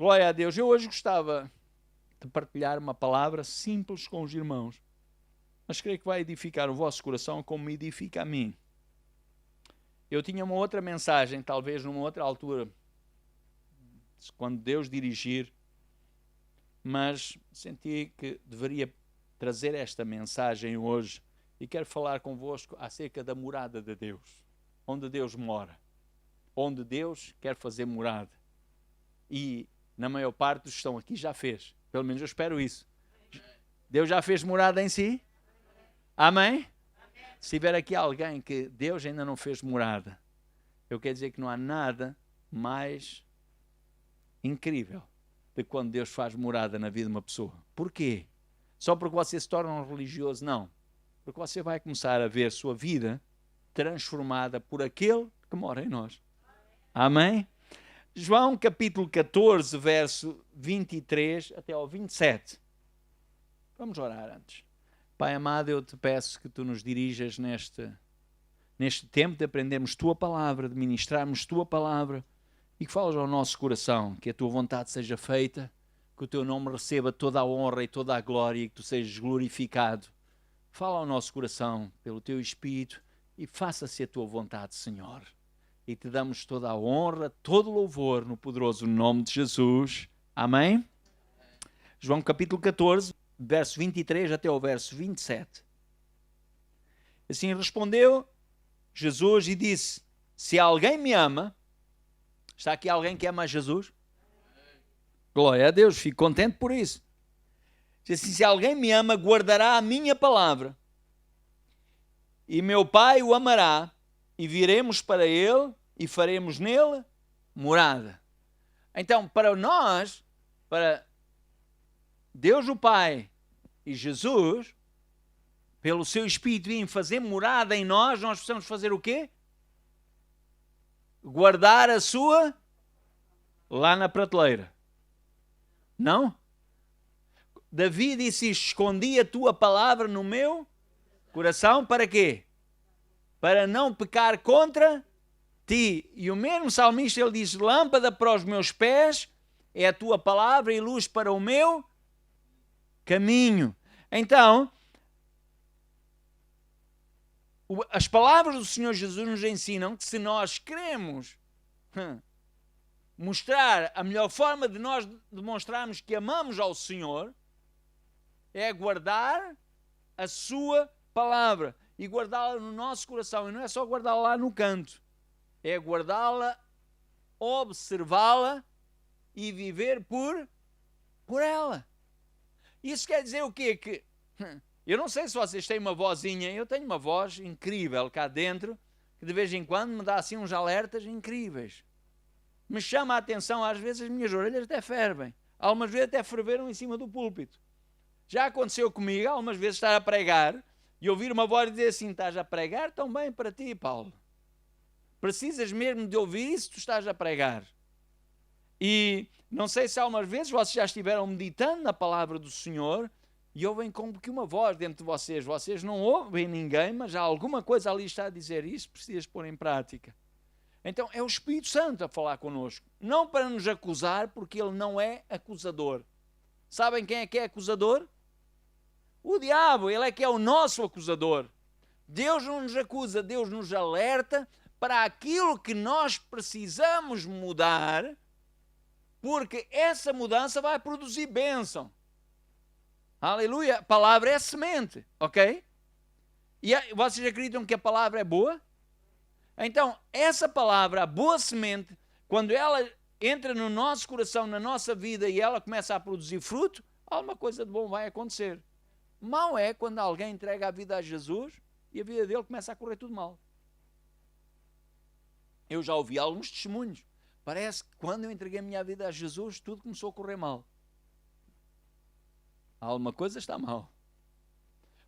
Glória a Deus. Eu hoje gostava de partilhar uma palavra simples com os irmãos, mas creio que vai edificar o vosso coração como me edifica a mim. Eu tinha uma outra mensagem, talvez numa outra altura, quando Deus dirigir, mas senti que deveria trazer esta mensagem hoje e quero falar convosco acerca da morada de Deus, onde Deus mora, onde Deus quer fazer morada. E na maior parte dos que estão aqui já fez, pelo menos eu espero isso. Deus já fez morada em si? Amém? Se tiver aqui alguém que Deus ainda não fez morada, eu quero dizer que não há nada mais incrível de quando Deus faz morada na vida de uma pessoa. Porquê? Só porque você se torna um religioso? Não. Porque você vai começar a ver sua vida transformada por aquele que mora em nós. Amém? João capítulo 14, verso 23 até ao 27. Vamos orar antes. Pai amado, eu te peço que tu nos dirijas neste tempo de aprendermos tua palavra, de ministrarmos tua palavra e que falas ao nosso coração, que a tua vontade seja feita, que o teu nome receba toda a honra e toda a glória e que tu sejas glorificado. Fala ao nosso coração pelo teu Espírito e faça-se a tua vontade, Senhor. E te damos toda a honra, todo o louvor no poderoso nome de Jesus. Amém? João capítulo 14, verso 23 até o verso 27. Assim respondeu Jesus e disse: se alguém me ama, está aqui alguém que ama a Jesus? Glória a Deus, fico contente por isso. Diz assim: se alguém me ama, guardará a minha palavra. E meu Pai o amará, e viremos para ele e faremos nele morada. Então, para nós, para Deus o Pai e Jesus, pelo seu Espírito vir fazer morada em nós, nós precisamos fazer o quê? Guardar a sua lá na prateleira. Não? Davi disse: escondi a tua palavra no meu coração, para quê? Para não pecar contra ti. E o mesmo salmista, ele diz: lâmpada para os meus pés é a tua palavra e luz para o meu caminho. Então, as palavras do Senhor Jesus nos ensinam que se nós queremos mostrar a melhor forma de nós demonstrarmos que amamos ao Senhor é guardar a sua palavra e guardá-la no nosso coração. E não é só guardá-la lá no canto, é guardá-la, observá-la e viver por ela. Isso quer dizer o quê? Que eu não sei se vocês têm uma vozinha, eu tenho uma voz incrível cá dentro, que de vez em quando me dá assim uns alertas incríveis. Me chama a atenção, às vezes as minhas orelhas até fervem. Algumas vezes até ferveram em cima do púlpito. Já aconteceu comigo, algumas vezes estar a pregar e ouvir uma voz dizer assim: estás a pregar tão bem para ti, Paulo. Precisas mesmo de ouvir isso, tu estás a pregar. E não sei se algumas vezes vocês já estiveram meditando na palavra do Senhor e ouvem como que uma voz dentro de vocês. Vocês não ouvem ninguém, mas há alguma coisa ali está a dizer isso, precisas pôr em prática. Então é o Espírito Santo a falar connosco. Não para nos acusar, porque ele não é acusador. Sabem quem é acusador? O diabo, ele é que é o nosso acusador. Deus não nos acusa, Deus nos alerta para aquilo que nós precisamos mudar, porque essa mudança vai produzir bênção. Aleluia! A palavra é semente, ok? E vocês acreditam que a palavra é boa? Então, essa palavra, a boa semente, quando ela entra no nosso coração, na nossa vida, e ela começa a produzir fruto, alguma coisa de bom vai acontecer. Mal é quando alguém entrega a vida a Jesus e a vida dele começa a correr tudo mal. Eu já ouvi alguns testemunhos. Parece que quando eu entreguei a minha vida a Jesus, tudo começou a correr mal. Alguma coisa está mal.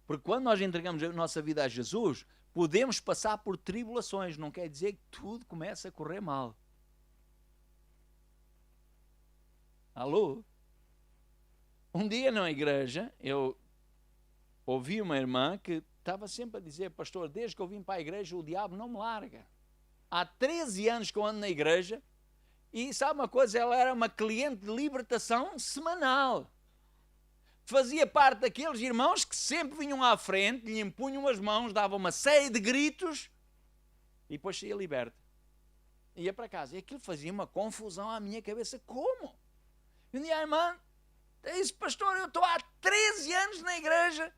Porque quando nós entregamos a nossa vida a Jesus, podemos passar por tribulações. Não quer dizer que tudo começa a correr mal. Alô? Um dia na igreja, eu ouvi uma irmã que estava sempre a dizer: pastor, desde que eu vim para a igreja, o diabo não me larga. Há 13 anos que eu ando na igreja E sabe uma coisa? Ela era uma cliente de libertação semanal. Fazia parte daqueles irmãos que sempre vinham à frente, lhe impunham as mãos, davam uma série de gritos e depois saía liberta. Ia para casa. E aquilo fazia uma confusão à minha cabeça. Como? E um dia a irmã disse: pastor, eu estou há 13 anos na igreja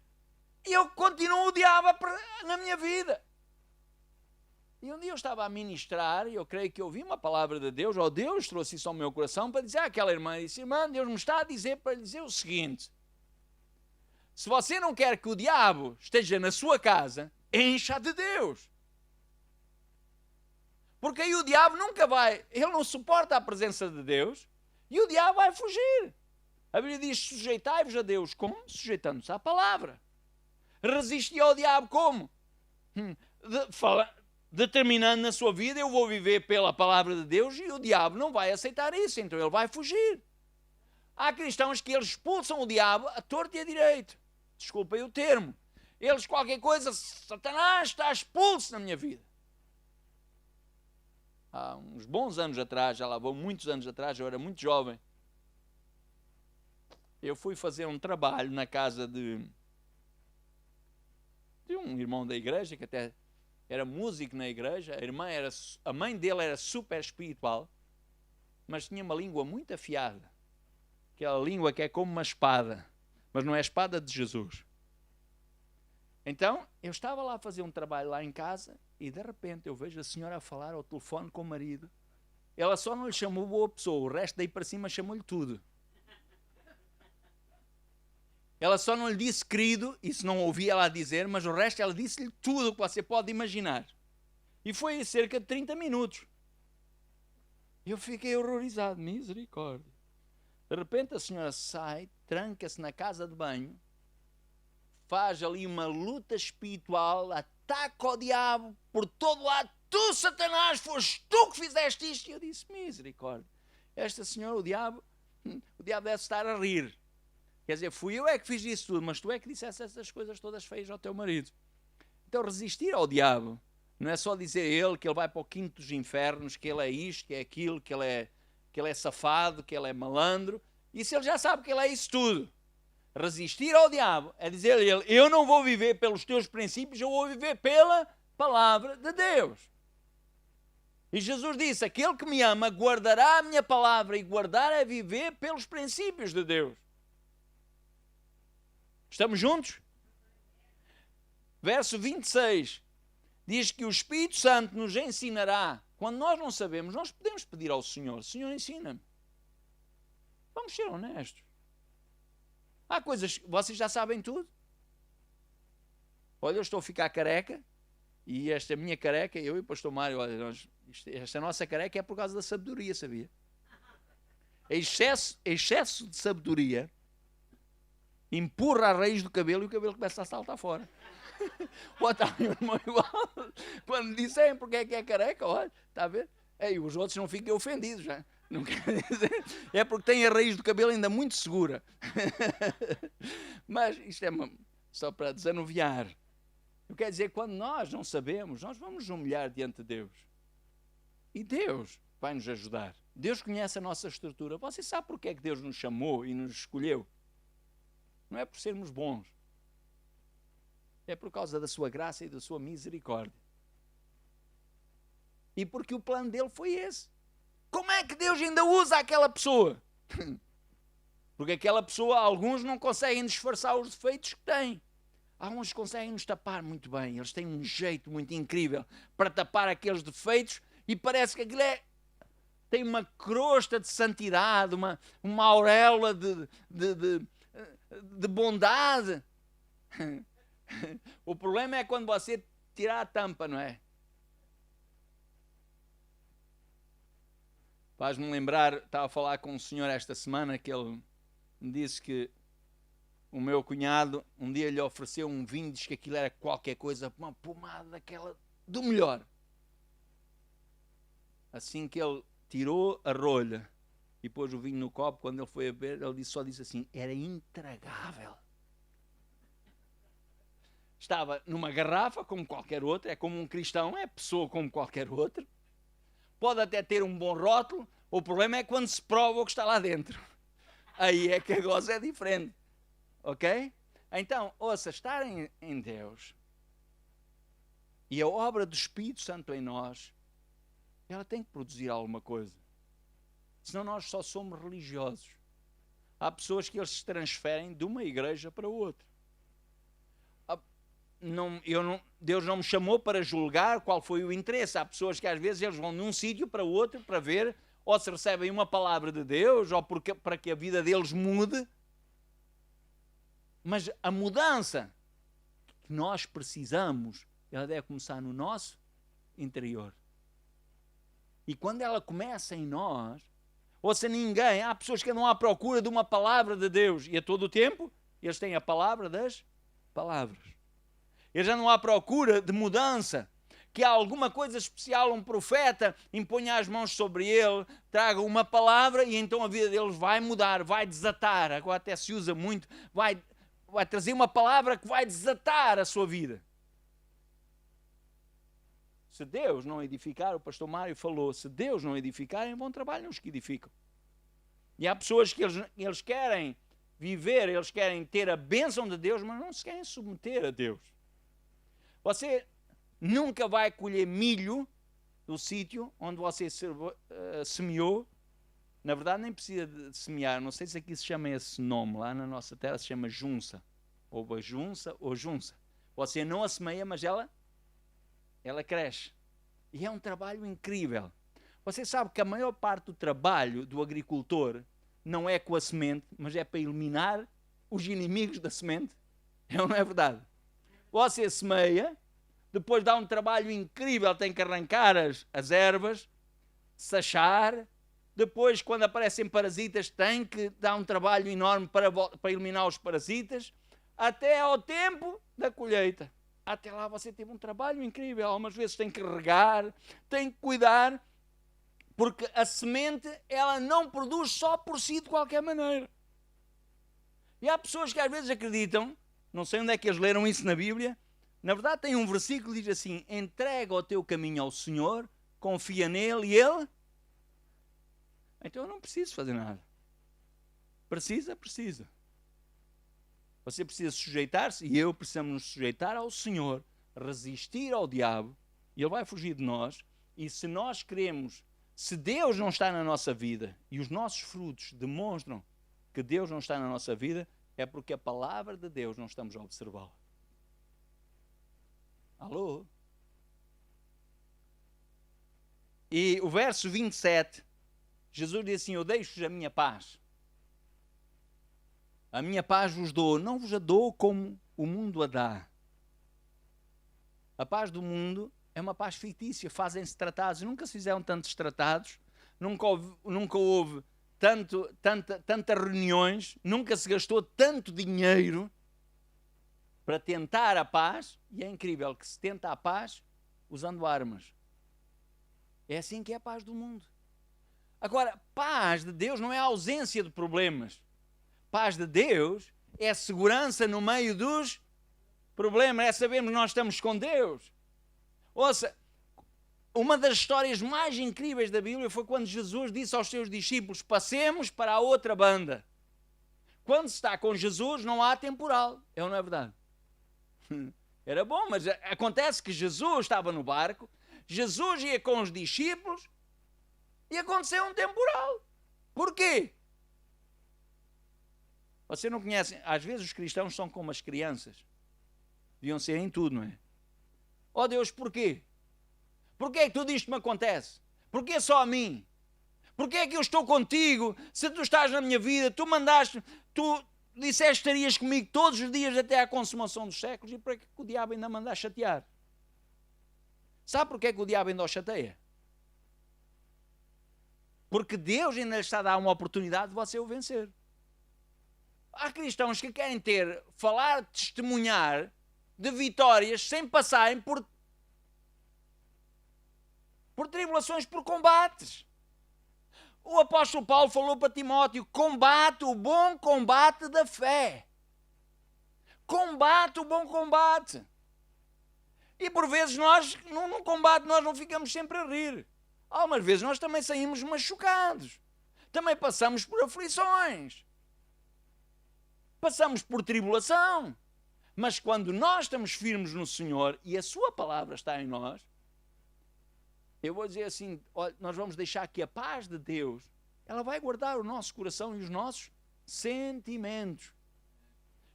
e eu continuo o diabo na minha vida. E um dia eu estava a ministrar e eu creio que ouvi uma palavra de Deus, ou Deus trouxe isso ao meu coração para dizer àquela irmã, disse: irmã, Deus me está a dizer para lhe dizer o seguinte: se você não quer que o diabo esteja na sua casa, encha de Deus. Porque aí o diabo nunca vai, ele não suporta a presença de Deus e o diabo vai fugir. A Bíblia diz: sujeitai-vos a Deus. Como? Sujeitando-se à palavra. Resistir ao diabo como? Determinando na sua vida: eu vou viver pela palavra de Deus, e o diabo não vai aceitar isso, então ele vai fugir. Há cristãos que eles expulsam o diabo a torto e a direito. Desculpem o termo. Eles, qualquer coisa, Satanás está expulso na minha vida. Há uns bons anos atrás, já lá vão muitos anos atrás, eu era muito jovem, eu fui fazer um trabalho na casa de um irmão da igreja, que até era músico na igreja. A mãe dele era super espiritual, mas tinha uma língua muito afiada. Aquela língua que é como uma espada, mas não é a espada de Jesus. Então, eu estava lá a fazer um trabalho lá em casa e de repente eu vejo a senhora a falar ao telefone com o marido. Ela só não lhe chamou boa pessoa, o resto daí para cima chamou-lhe tudo. Ela só não lhe disse querido, isso não ouvia ela dizer, mas o resto ela disse-lhe tudo o que você pode imaginar. E foi cerca de 30 minutos. Eu fiquei horrorizado, misericórdia. De repente a senhora sai, tranca-se na casa de banho, faz ali uma luta espiritual, ataca o diabo por todo lado. Tu, Satanás, foste tu que fizeste isto. E eu disse: misericórdia. Esta senhora, o diabo deve estar a rir. Quer dizer, fui eu é que fiz isso tudo, mas tu é que disseste essas coisas todas feias ao teu marido. Então resistir ao diabo não é só dizer ele que ele vai para o quinto dos infernos, que ele é isto, que é aquilo, que ele é safado, que ele é malandro. Isso ele já sabe que ele é isso tudo. Resistir ao diabo é dizer a ele: eu não vou viver pelos teus princípios, eu vou viver pela palavra de Deus. E Jesus disse: aquele que me ama guardará a minha palavra, e guardar é viver pelos princípios de Deus. Estamos juntos? Verso 26 diz que o Espírito Santo nos ensinará. Quando nós não sabemos, nós podemos pedir ao Senhor: Senhor, ensina-me. Vamos ser honestos. Há coisas que vocês já sabem tudo. Olha, eu estou a ficar careca, e esta minha careca, eu e o pastor Mário, olha, esta nossa careca é por causa da sabedoria, sabia? Excesso de sabedoria empurra a raiz do cabelo e o cabelo começa a saltar fora. O outro irmão igual, quando disserem porque é que é careca, olha, está a ver? E os outros não fiquem ofendidos, já. Não quer dizer, é porque tem a raiz do cabelo ainda muito segura. Mas isto é só para desanuviar. Eu quero dizer, quando nós não sabemos, nós vamos nos humilhar diante de Deus. E Deus vai nos ajudar. Deus conhece a nossa estrutura. Você sabe porque é que Deus nos chamou e nos escolheu? Não é por sermos bons. É por causa da sua graça e da sua misericórdia. E porque o plano dele foi esse. Como é que Deus ainda usa aquela pessoa? Porque aquela pessoa, alguns não conseguem disfarçar os defeitos que têm. Alguns que conseguem nos tapar muito bem. Eles têm um jeito muito incrível para tapar aqueles defeitos e parece que aquilo tem uma crosta de santidade, uma auréola de bondade. O problema é quando você tirar a tampa, não é? Faz-me lembrar, estava a falar com um senhor esta semana, que ele me disse que o meu cunhado um dia lhe ofereceu um vinho, diz que aquilo era qualquer coisa, uma pomada daquela do melhor. Assim que ele tirou a rolha e pôs o vinho no copo, quando ele foi a beber, ele só disse assim: era intragável. Estava numa garrafa como qualquer outra, é como um cristão, é pessoa como qualquer outra. Pode até ter um bom rótulo, O problema é quando se prova o que está lá dentro. Aí é que a goza é diferente. Ok? Então, ouça, estar em Deus e a obra do Espírito Santo em nós, ela tem que produzir alguma coisa. Senão nós só somos religiosos. Há pessoas que eles se transferem de uma igreja para outra. Deus não me chamou para julgar qual foi o interesse. Há pessoas que às vezes eles vão de um sítio para outro para ver ou se recebem uma palavra de Deus ou para que a vida deles mude. Mas a mudança que nós precisamos, ela deve começar no nosso interior. E quando ela começa em nós, ouça, ninguém, há pessoas que andam à procura de uma palavra de Deus e a todo o tempo eles têm a palavra das palavras. Eles andam à procura de mudança, que há alguma coisa especial, um profeta imponha as mãos sobre ele, traga uma palavra e então a vida deles vai mudar, vai desatar. Agora até se usa muito, vai trazer uma palavra que vai desatar a sua vida. Se Deus não edificar, o pastor Mário falou, se Deus não edificar, é bom trabalho os que edificam. E há pessoas que eles querem viver, eles querem ter a bênção de Deus, mas não se querem submeter a Deus. Você nunca vai colher milho do sítio onde você semeou. Na verdade, nem precisa de semear. Não sei se aqui se chama esse nome. Lá na nossa terra se chama junça. Ou bajunça ou junça. Você não a semeia, mas ela cresce. E é um trabalho incrível. Você sabe que a maior parte do trabalho do agricultor não é com a semente, mas é para eliminar os inimigos da semente. É ou não é verdade? Você semeia, depois dá um trabalho incrível, tem que arrancar as ervas, sachar, depois quando aparecem parasitas tem que dar um trabalho enorme para eliminar os parasitas, até ao tempo da colheita. Até lá você teve um trabalho incrível, algumas vezes tem que regar, tem que cuidar, porque a semente ela não produz só por si de qualquer maneira. E há pessoas que às vezes acreditam, não sei onde é que eles leram isso na Bíblia, na verdade tem um versículo que diz assim, entrega o teu caminho ao Senhor, confia nele e ele... Então eu não preciso fazer nada. Precisa. Você precisa sujeitar-se e eu precisamos nos sujeitar ao Senhor, resistir ao diabo e ele vai fugir de nós. E se nós queremos, se Deus não está na nossa vida e os nossos frutos demonstram que Deus não está na nossa vida, é porque a palavra de Deus não estamos a observá-la. Alô? E o verso 27, Jesus diz assim, eu deixo-vos a minha paz. A minha paz vos dou, não vos a dou como o mundo a dá. A paz do mundo é uma paz fictícia, fazem-se tratados, nunca se fizeram tantos tratados, nunca houve tantas reuniões, nunca se gastou tanto dinheiro para tentar a paz, e é incrível que se tenta a paz usando armas. É assim que é a paz do mundo. Agora, paz de Deus não é a ausência de problemas. Paz de Deus é segurança no meio dos problemas, é sabermos que nós estamos com Deus. Ouça, uma das histórias mais incríveis da Bíblia foi quando Jesus disse aos seus discípulos, passemos para a outra banda. Quando se está com Jesus não há temporal, é ou não é verdade? Era bom, mas acontece que Jesus estava no barco, Jesus ia com os discípulos e aconteceu um temporal. Porquê? Você não conhece, às vezes os cristãos são como as crianças. Deviam ser em tudo, não é? Oh Deus, porquê? Porquê é que tudo isto me acontece? Porquê só a mim? Porquê é que eu estou contigo? Se tu estás na minha vida, tu disseste que estarias comigo todos os dias até à consumação dos séculos, e para que o diabo ainda manda chatear? Sabe porquê é que o diabo ainda o chateia? Porque Deus ainda lhe está a dar uma oportunidade de você o vencer. Há cristãos que querem falar, testemunhar de vitórias sem passarem por tribulações, por combates. O apóstolo Paulo falou para Timóteo, combate o bom combate da fé. Combate o bom combate. E por vezes nós, num combate, nós não ficamos sempre a rir. Algumas vezes nós também saímos machucados. Também passamos por aflições. Passamos por tribulação. Mas quando nós estamos firmes no Senhor e a sua palavra está em nós, eu vou dizer assim, nós vamos deixar que a paz de Deus, ela vai guardar o nosso coração e os nossos sentimentos.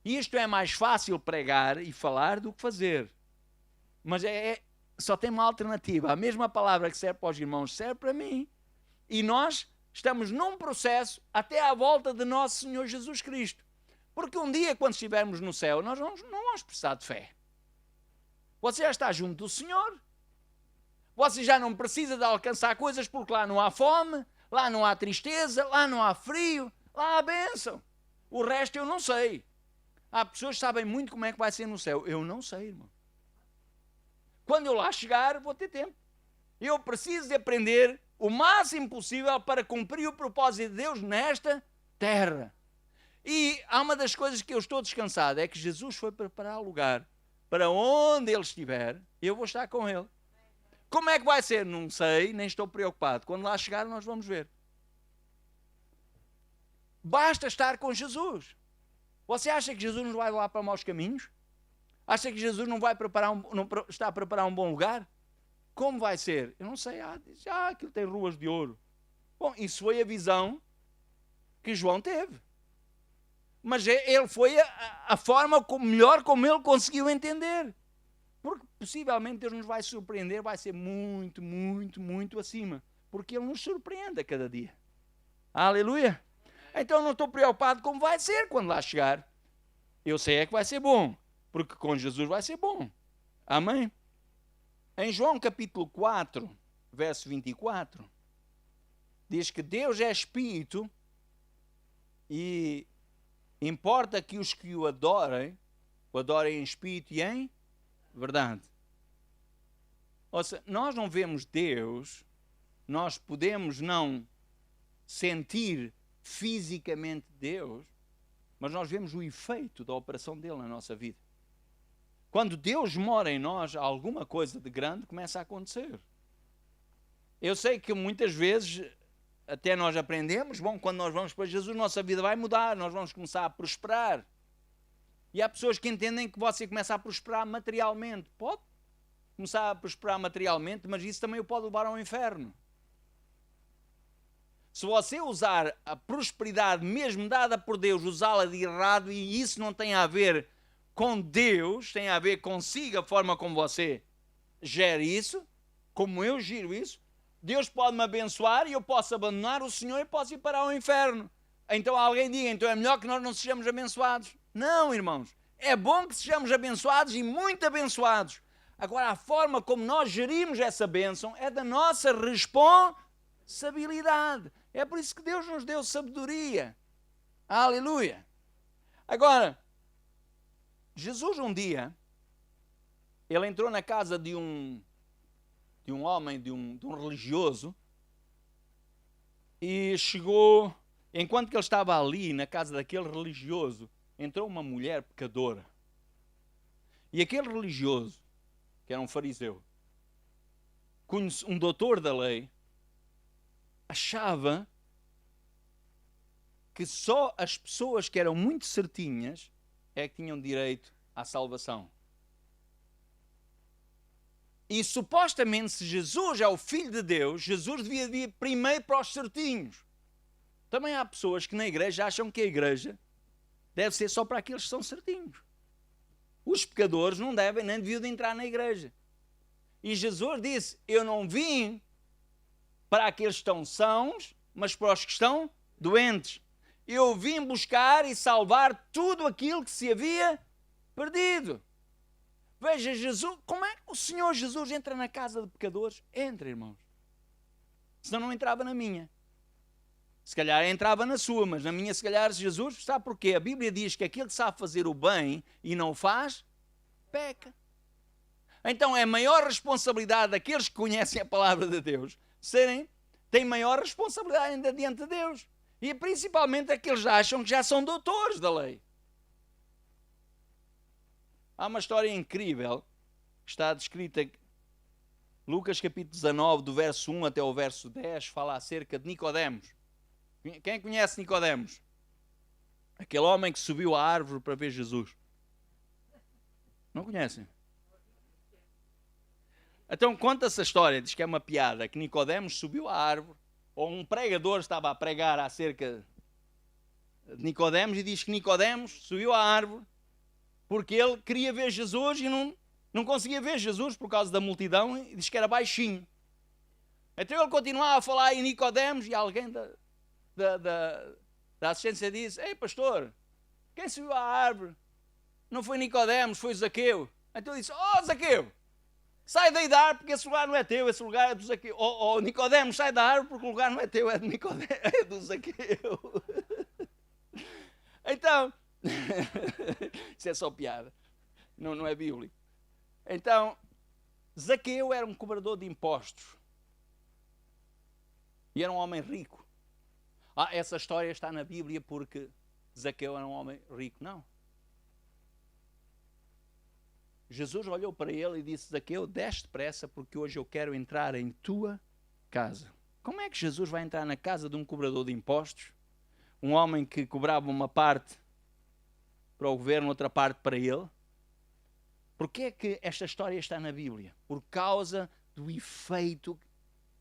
E isto é mais fácil pregar e falar do que fazer. Mas só tem uma alternativa. A mesma palavra que serve para os irmãos serve para mim. E nós estamos num processo até à volta de nosso Senhor Jesus Cristo. Porque um dia, quando estivermos no céu, nós não vamos precisar de fé. Você já está junto do Senhor. Você já não precisa de alcançar coisas porque lá não há fome, lá não há tristeza, lá não há frio, lá há bênção. O resto eu não sei. Há pessoas que sabem muito como é que vai ser no céu. Eu não sei, irmão. Quando eu lá chegar, vou ter tempo. Eu preciso de aprender o máximo possível para cumprir o propósito de Deus nesta terra. E há uma das coisas que eu estou descansado, é que Jesus foi preparar lugar para onde Ele estiver, eu vou estar com Ele. Como é que vai ser? Não sei, nem estou preocupado. Quando lá chegar, nós vamos ver. Basta estar com Jesus. Você acha que Jesus nos vai levar para maus caminhos? Acha que Jesus não vai está a preparar um bom lugar? Como vai ser? Eu não sei. Aquilo tem ruas de ouro. Bom, isso foi a visão que João teve. Mas ele foi a forma melhor como ele conseguiu entender. Porque possivelmente Deus nos vai surpreender, vai ser muito, muito, muito acima. Porque Ele nos surpreende a cada dia. Aleluia! Então não estou preocupado como vai ser quando lá chegar. Eu sei é que vai ser bom. Porque com Jesus vai ser bom. Amém? Em João capítulo 4, verso 24, diz que Deus é Espírito e importa que os que o adorem em Espírito e em verdade. Ou seja, nós não vemos Deus, nós podemos não sentir fisicamente Deus, mas nós vemos o efeito da operação dele na nossa vida. Quando Deus mora em nós, alguma coisa de grande começa a acontecer. Eu sei que muitas vezes até nós aprendemos, bom, quando nós vamos para Jesus, nossa vida vai mudar, nós vamos começar a prosperar. E há pessoas que entendem que você começa a prosperar materialmente. Pode começar a prosperar materialmente, mas isso também o pode levar ao inferno. Se você usar a prosperidade mesmo dada por Deus, usá-la de errado, e isso não tem a ver com Deus, tem a ver consigo, a forma como você gera isso, como eu giro isso, Deus pode me abençoar e eu posso abandonar o Senhor e posso ir para o inferno. Então alguém diga, então é melhor que nós não sejamos abençoados. Não, irmãos. É bom que sejamos abençoados e muito abençoados. Agora, a forma como nós gerimos essa bênção é da nossa responsabilidade. É por isso que Deus nos deu sabedoria. Aleluia. Agora, Jesus um dia, ele entrou na casa de um homem, de um religioso, e chegou, enquanto que ele estava ali na casa daquele religioso, entrou uma mulher pecadora. E aquele religioso, que era um fariseu, um doutor da lei, achava que só as pessoas que eram muito certinhas é que tinham direito à salvação. E supostamente, se Jesus é o Filho de Deus, Jesus devia vir primeiro para os certinhos. Também há pessoas que na igreja acham que a igreja deve ser só para aqueles que são certinhos. Os pecadores não devem nem deviam de entrar na igreja. E Jesus disse, eu não vim para aqueles que estão sãos, mas para os que estão doentes. Eu vim buscar e salvar tudo aquilo que se havia perdido. Veja, Jesus, como é que o Senhor Jesus entra na casa de pecadores? Entra, irmãos. Senão não entrava na minha. Se calhar entrava na sua, mas na minha se calhar Jesus, sabe porquê? A Bíblia diz que aquele que sabe fazer o bem e não o faz, peca. Então é maior responsabilidade daqueles que conhecem a palavra de Deus, têm maior responsabilidade ainda diante de Deus. E principalmente aqueles que acham que já são doutores da lei. Há uma história incrível que está descrita Lucas capítulo 19, do verso 1 até o verso 10, fala acerca de Nicodemos. Quem conhece Nicodemos? Aquele homem que subiu à árvore para ver Jesus. Não conhecem? Então conta-se a história, diz que é uma piada, que Nicodemos subiu à árvore, ou um pregador estava a pregar acerca de Nicodemos, e diz que Nicodemos subiu à árvore porque ele queria ver Jesus e não conseguia ver Jesus por causa da multidão, e diz que era baixinho. Então ele continuava a falar em Nicodemos, e alguém da assistência disse: ei pastor, quem subiu à árvore? Não foi Nicodemos, foi Zaqueu. Então ele disse: oh Zaqueu, sai daí da árvore porque esse lugar não é teu, esse lugar é do Zaqueu. Oh Nicodemos, sai da árvore porque o lugar não é teu, é do Nicodemos, é do Zaqueu. Então, isso é só piada, não é bíblico. Então, Zaqueu era um cobrador de impostos e era um homem rico. Essa história está na Bíblia porque Zaqueu era um homem rico. Não. Jesus olhou para ele e disse: Zaqueu, desce depressa porque hoje eu quero entrar em tua casa. Como é que Jesus vai entrar na casa de um cobrador de impostos? Um homem que cobrava uma parte para o governo, outra parte para ele. Porquê é que esta história está na Bíblia? Por causa do efeito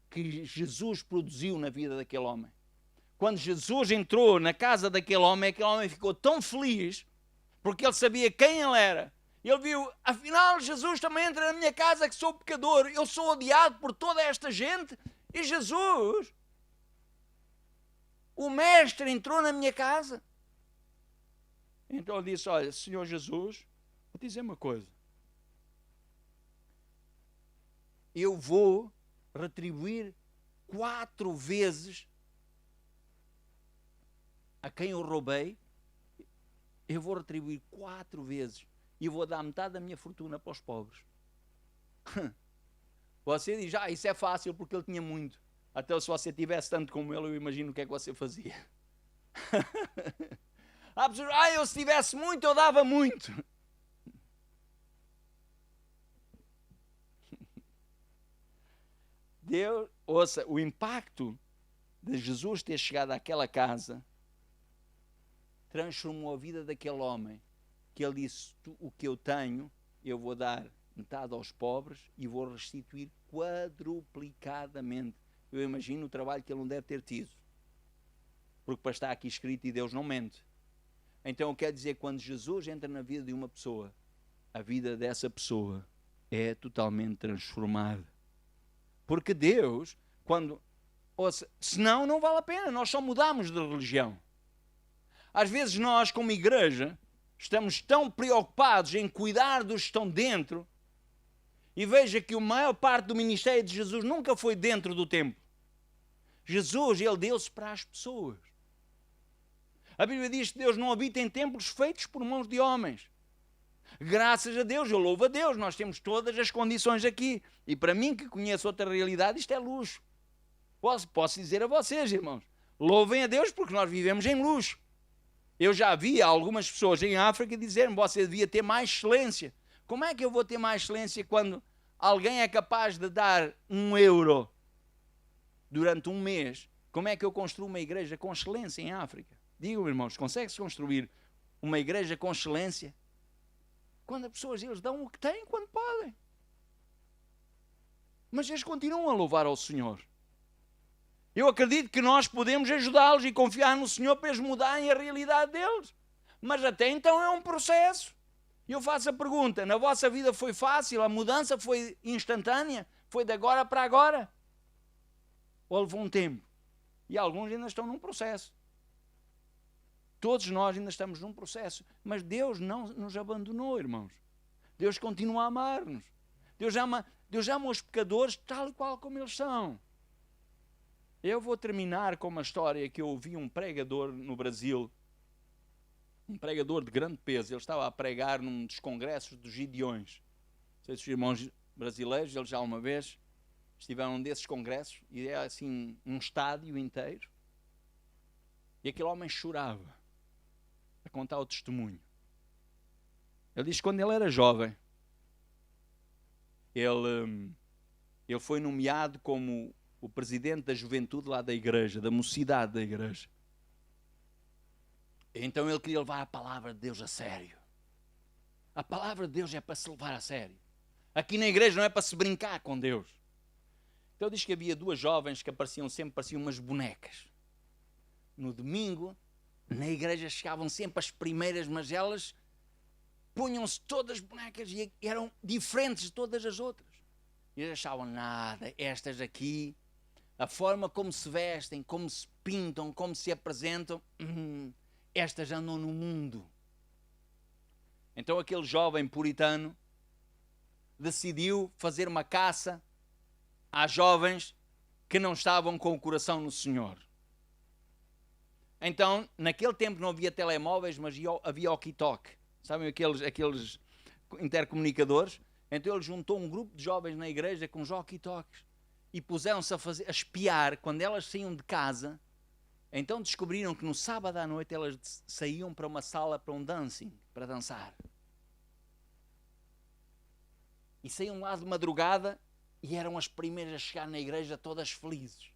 que Jesus produziu na vida daquele homem. Quando Jesus entrou na casa daquele homem ficou tão feliz, porque ele sabia quem ele era. Ele viu, afinal Jesus também entra na minha casa que sou pecador, eu sou odiado por toda esta gente, e Jesus, o mestre, entrou na minha casa. Então ele disse: olha, Senhor Jesus, vou dizer uma coisa. Eu vou retribuir 4 vezes a quem eu roubei. Eu vou retribuir 4 vezes. E vou dar metade da minha fortuna para os pobres. Você diz: isso é fácil porque ele tinha muito. Até se você tivesse tanto como ele, eu imagino o que é que você fazia. Há pessoas: eu se tivesse muito, eu dava muito. Deus, ouça, o impacto de Jesus ter chegado àquela casa transformou a vida daquele homem, que ele disse: o que eu tenho, eu vou dar metade aos pobres e vou restituir quadruplicadamente. Eu imagino o trabalho que ele não deve ter tido, porque para estar aqui escrito, e Deus não mente. Então quer dizer, quando Jesus entra na vida de uma pessoa, a vida dessa pessoa é totalmente transformada. Porque Deus, senão não vale a pena, nós só mudamos de religião. Às vezes nós, como igreja, estamos tão preocupados em cuidar dos que estão dentro, e veja que a maior parte do ministério de Jesus nunca foi dentro do templo. Jesus, ele deu-se para as pessoas. A Bíblia diz que Deus não habita em templos feitos por mãos de homens. Graças a Deus, eu louvo a Deus, nós temos todas as condições aqui. E para mim, que conheço outra realidade, isto é luxo. Posso dizer a vocês, irmãos, louvem a Deus porque nós vivemos em luxo. Eu já vi algumas pessoas em África dizerem: você devia ter mais excelência. Como é que eu vou ter mais excelência quando alguém é capaz de dar €1 durante um mês? Como é que eu construo uma igreja com excelência em África? Digam, irmãos, consegue-se construir uma igreja com excelência? Quando as pessoas, eles dão o que têm quando podem. Mas eles continuam a louvar ao Senhor. Eu acredito que nós podemos ajudá-los e confiar no Senhor para eles mudarem a realidade deles. Mas até então é um processo. E eu faço a pergunta: na vossa vida foi fácil? A mudança foi instantânea? Foi de agora para agora? Ou levou um tempo? E alguns ainda estão num processo. Todos nós ainda estamos num processo. Mas Deus não nos abandonou, irmãos. Deus continua a amar-nos. Deus ama os pecadores tal e qual como eles são. Eu vou terminar com uma história que eu ouvi um pregador no Brasil, um pregador de grande peso. Ele estava a pregar num dos congressos dos Gideões. Não sei se os irmãos brasileiros, eles já uma vez estiveram num desses congressos, e é assim um estádio inteiro. E aquele homem chorava a contar o testemunho. Ele diz que quando ele era jovem, ele Ele foi nomeado como o presidente da juventude lá da igreja, da mocidade da igreja. Então ele queria levar a palavra de Deus a sério. A palavra de Deus é para se levar a sério. Aqui na igreja não é para se brincar com Deus. Então diz que havia duas jovens que pareciam umas bonecas. No domingo, na igreja chegavam sempre as primeiras, mas elas punham-se todas bonecas e eram diferentes de todas as outras. E eles achavam nada, estas aqui, a forma como se vestem, como se pintam, como se apresentam, estas andam no mundo. Então aquele jovem puritano decidiu fazer uma caça às jovens que não estavam com o coração no Senhor. Então, naquele tempo não havia telemóveis, mas havia walkie-talkie. Sabem aqueles intercomunicadores? Então ele juntou um grupo de jovens na igreja com os walkie-talkies e puseram-se a espiar quando elas saíam de casa. Então descobriram que no sábado à noite elas saíam para uma sala, para um dancing, para dançar. E saíam lá de madrugada e eram as primeiras a chegar na igreja todas felizes.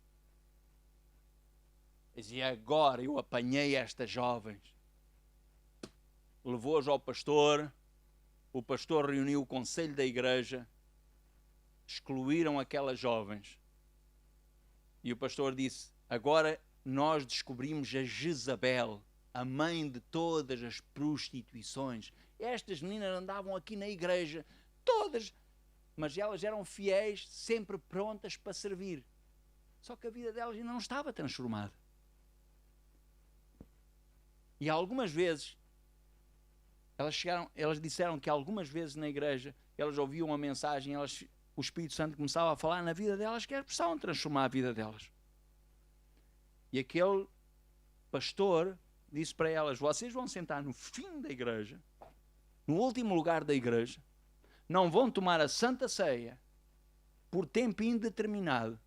Dizia, agora eu apanhei estas jovens. Levou-as ao pastor, o pastor reuniu o conselho da igreja, excluíram aquelas jovens. E o pastor disse, agora nós descobrimos a Jezabel, a mãe de todas as prostituições. Estas meninas andavam aqui na igreja, todas, mas elas eram fiéis, sempre prontas para servir. Só que a vida delas ainda não estava transformada. E algumas vezes, elas disseram que algumas vezes na igreja, elas ouviam uma mensagem, o Espírito Santo começava a falar na vida delas, que precisavam transformar a vida delas. E aquele pastor disse para elas, vocês vão sentar no fim da igreja, no último lugar da igreja, não vão tomar a Santa Ceia por tempo indeterminado,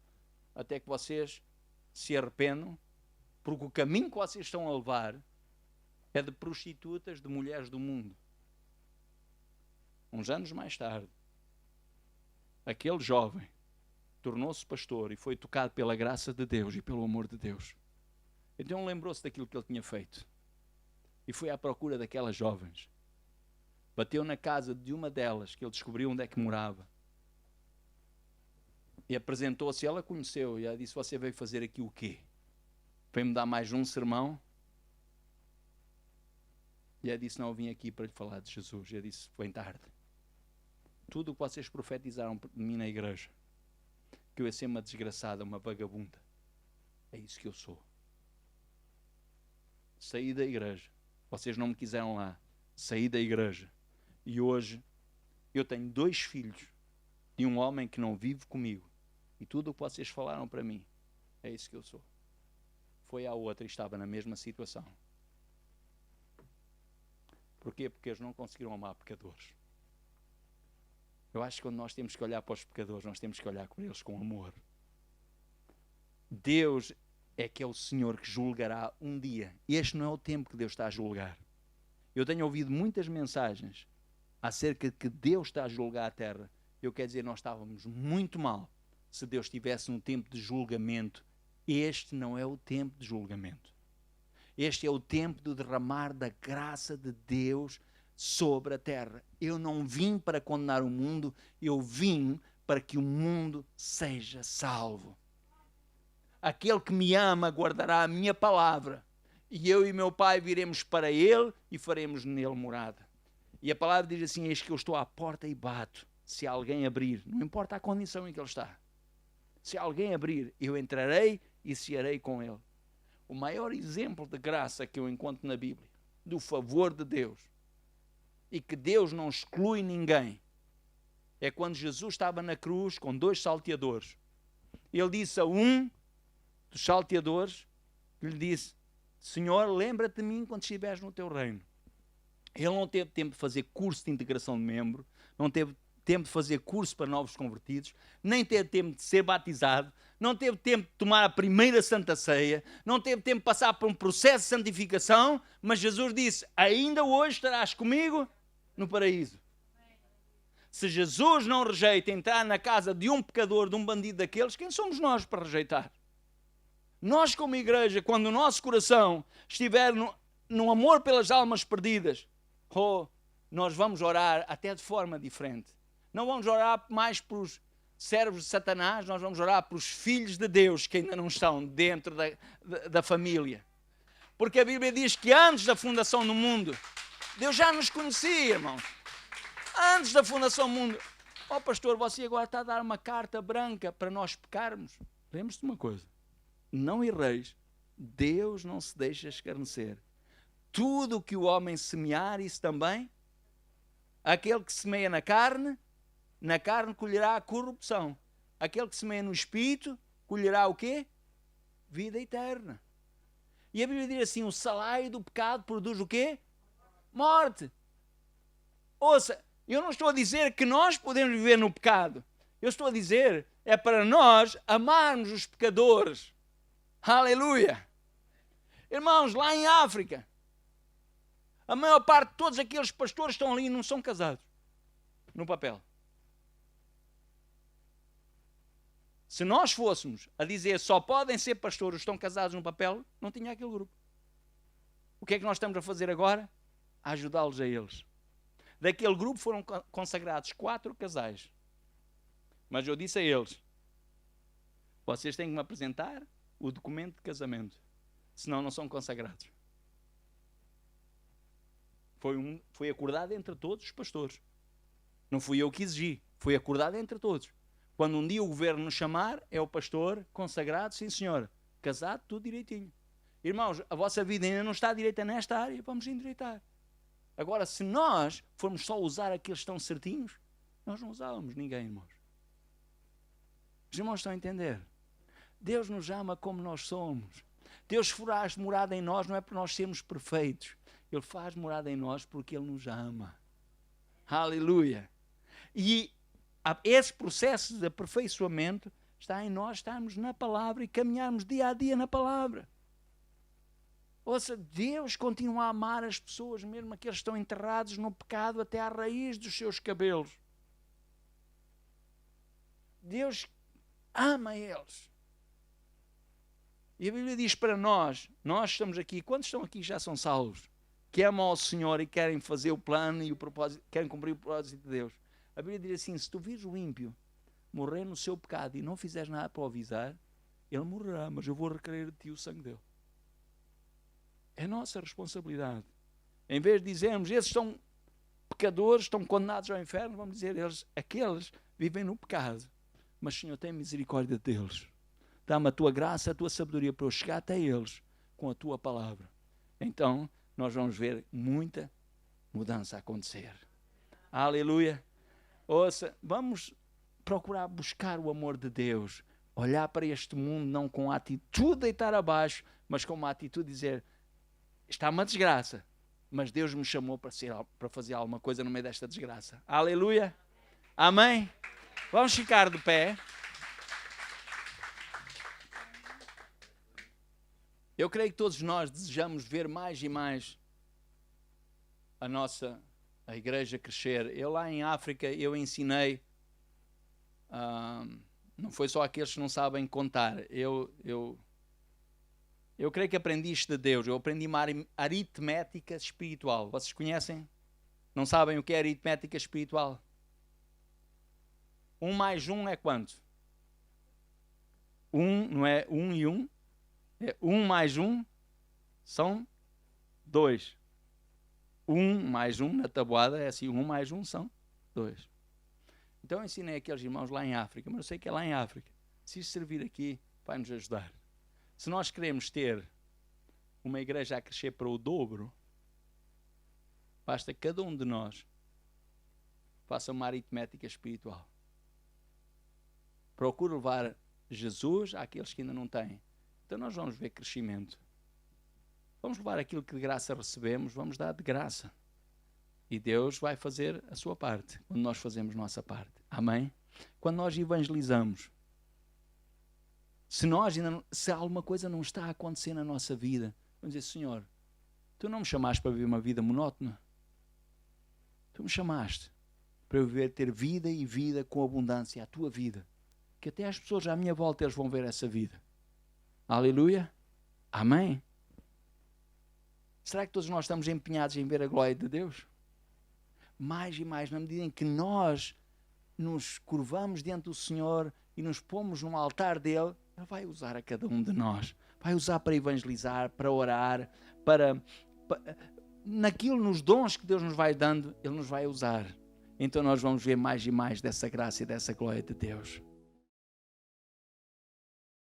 até que vocês se arrependam, porque o caminho que vocês estão a levar é de prostitutas, de mulheres do mundo. Uns anos mais tarde, aquele jovem tornou-se pastor e foi tocado pela graça de Deus e pelo amor de Deus. Então lembrou-se daquilo que ele tinha feito e foi à procura daquelas jovens. Bateu na casa de uma delas, que ele descobriu onde é que morava. E apresentou-se, ela conheceu, e ela disse, você veio fazer aqui o quê? Veio-me dar mais um sermão? E ela disse, não, eu vim aqui para lhe falar de Jesus. E ela disse, vem tarde. Tudo o que vocês profetizaram de mim na igreja, que eu ia ser uma desgraçada, uma vagabunda, é isso que eu sou. Saí da igreja, vocês não me quiseram lá, saí da igreja, e hoje eu tenho 2 filhos de um homem que não vive comigo, e tudo o que vocês falaram para mim, é isso que eu sou. Foi à outra e estava na mesma situação. Porquê? Porque eles não conseguiram amar pecadores. Eu acho que quando nós temos que olhar para os pecadores, nós temos que olhar para eles com amor. Deus é que é o Senhor que julgará um dia. Este não é o tempo que Deus está a julgar. Eu tenho ouvido muitas mensagens acerca de que Deus está a julgar a terra. Eu quero dizer, nós estávamos muito mal se Deus tivesse um tempo de julgamento. Este não é o tempo de julgamento. Este é o tempo de derramar da graça de Deus sobre a terra. Eu não vim para condenar o mundo, eu vim para que o mundo seja salvo. Aquele que me ama guardará a minha palavra, e eu e meu Pai viremos para ele e faremos nele morada. E a palavra diz assim, eis que eu estou à porta e bato. Se alguém abrir, não importa a condição em que ele está, se alguém abrir, eu entrarei e cearei com ele. O maior exemplo de graça que eu encontro na Bíblia, do favor de Deus, e que Deus não exclui ninguém, é quando Jesus estava na cruz com 2 salteadores. Ele disse a um dos salteadores, que lhe disse, Senhor, lembra-te de mim quando estiveres no teu reino. Ele não teve tempo de fazer curso de integração de membro, não teve tempo de fazer curso para novos convertidos, nem teve tempo de ser batizado, não teve tempo de tomar a primeira Santa Ceia, não teve tempo de passar por um processo de santificação, mas Jesus disse, ainda hoje estarás comigo no paraíso. Se Jesus não rejeita entrar na casa de um pecador, de um bandido daqueles, quem somos nós para rejeitar? Nós, como igreja, quando o nosso coração estiver no amor pelas almas perdidas, nós vamos orar até de forma diferente. Não vamos orar mais pelos servos de Satanás, nós vamos orar pelos filhos de Deus que ainda não estão dentro da família. Porque a Bíblia diz que antes da fundação do mundo, Deus já nos conhecia, irmãos. Antes da fundação do mundo. Pastor, você agora está a dar uma carta branca para nós pecarmos. Lembre-se de uma coisa. Não erreis. Deus não se deixa escarnecer. Tudo o que o homem semear, isso também. Aquele que semeia na carne colherá a corrupção. Aquele que semeia no espírito, colherá o quê? Vida eterna. E a Bíblia diz assim, o salário do pecado produz o quê? Morte. Ouça, eu não estou a dizer que nós podemos viver no pecado. Eu estou a dizer, é para nós amarmos os pecadores. Aleluia. Irmãos, lá em África, a maior parte de todos aqueles pastores que estão ali não são casados. No papel. Se nós fôssemos a dizer só podem ser pastores que estão casados no papel, não tinha aquele grupo. O que é que nós estamos a fazer agora? A ajudá-los a eles. Daquele grupo foram consagrados 4 casais. Mas eu disse a eles, vocês têm que me apresentar o documento de casamento. Senão não são consagrados. Foi acordado entre todos os pastores. Não fui eu que exigi. Foi acordado entre todos. Quando um dia o governo nos chamar, é o pastor consagrado, sim senhor. Casado, tudo direitinho. Irmãos, a vossa vida ainda não está direita nesta área, vamos endireitar. Agora, se nós formos só usar aqueles que estão certinhos, nós não usávamos ninguém, irmãos. Os irmãos estão a entender? Deus nos ama como nós somos. Deus faz morada em nós, não é por nós sermos perfeitos. Ele faz morada em nós porque Ele nos ama. Aleluia. E esse processo de aperfeiçoamento está em nós estarmos na palavra e caminharmos dia a dia na palavra. Ouça, Deus continua a amar as pessoas, mesmo aqueles que estão enterrados no pecado até à raiz dos seus cabelos. Deus ama eles. E a Bíblia diz para nós estamos aqui, quantos estão aqui já são salvos? Que amam ao Senhor e querem fazer o plano e o propósito, querem cumprir o propósito de Deus. A Bíblia diz assim, se tu vires o ímpio morrer no seu pecado e não fizeres nada para o avisar, ele morrerá, mas eu vou requerer de ti o sangue dele. É nossa responsabilidade. Em vez de dizermos, esses são pecadores, estão condenados ao inferno, vamos dizer, aqueles vivem no pecado. Mas, Senhor, tem misericórdia deles. Dá-me a tua graça, a tua sabedoria para eu chegar até eles com a tua palavra. Então, nós vamos ver muita mudança acontecer. Aleluia. Ouça, vamos procurar buscar o amor de Deus. Olhar para este mundo não com a atitude de deitar abaixo, mas com uma atitude de dizer, está uma desgraça, mas Deus me chamou para fazer alguma coisa no meio desta desgraça. Aleluia. Amém. Vamos ficar de pé. Eu creio que todos nós desejamos ver mais e mais a igreja crescer. Eu lá em África, eu ensinei, não foi só aqueles que não sabem contar, eu creio que aprendi isto de Deus, eu aprendi uma aritmética espiritual. Vocês conhecem? Não sabem o que é aritmética espiritual? 1 mais 1 é quanto? 1, não é 1 e 1? É 1 mais 1 são 2. 1 mais 1 na tabuada é assim, 1 mais 1 são 2. Então eu ensinei aqueles irmãos lá em África, mas eu sei que é lá em África. Se isso servir aqui, vai nos ajudar. Se nós queremos ter uma igreja a crescer para o dobro, basta que cada um de nós faça uma aritmética espiritual. Procure levar Jesus àqueles que ainda não têm. Então nós vamos ver crescimento. Vamos levar aquilo que de graça recebemos, vamos dar de graça. E Deus vai fazer a sua parte, quando nós fazemos nossa parte. Amém? Quando nós evangelizamos, se alguma coisa não está a acontecer na nossa vida, vamos dizer, Senhor, Tu não me chamaste para viver uma vida monótona. Tu me chamaste para eu ter vida e vida com abundância, a tua vida. Que até as pessoas à minha volta eles vão ver essa vida. Aleluia. Amém. Será que todos nós estamos empenhados em ver a glória de Deus? Mais e mais, na medida em que nós nos curvamos diante do Senhor e nos pomos no altar dele, Ele vai usar a cada um de nós. Vai usar para evangelizar, para orar, naquilo, nos dons que Deus nos vai dando, Ele nos vai usar. Então nós vamos ver mais e mais dessa graça e dessa glória de Deus.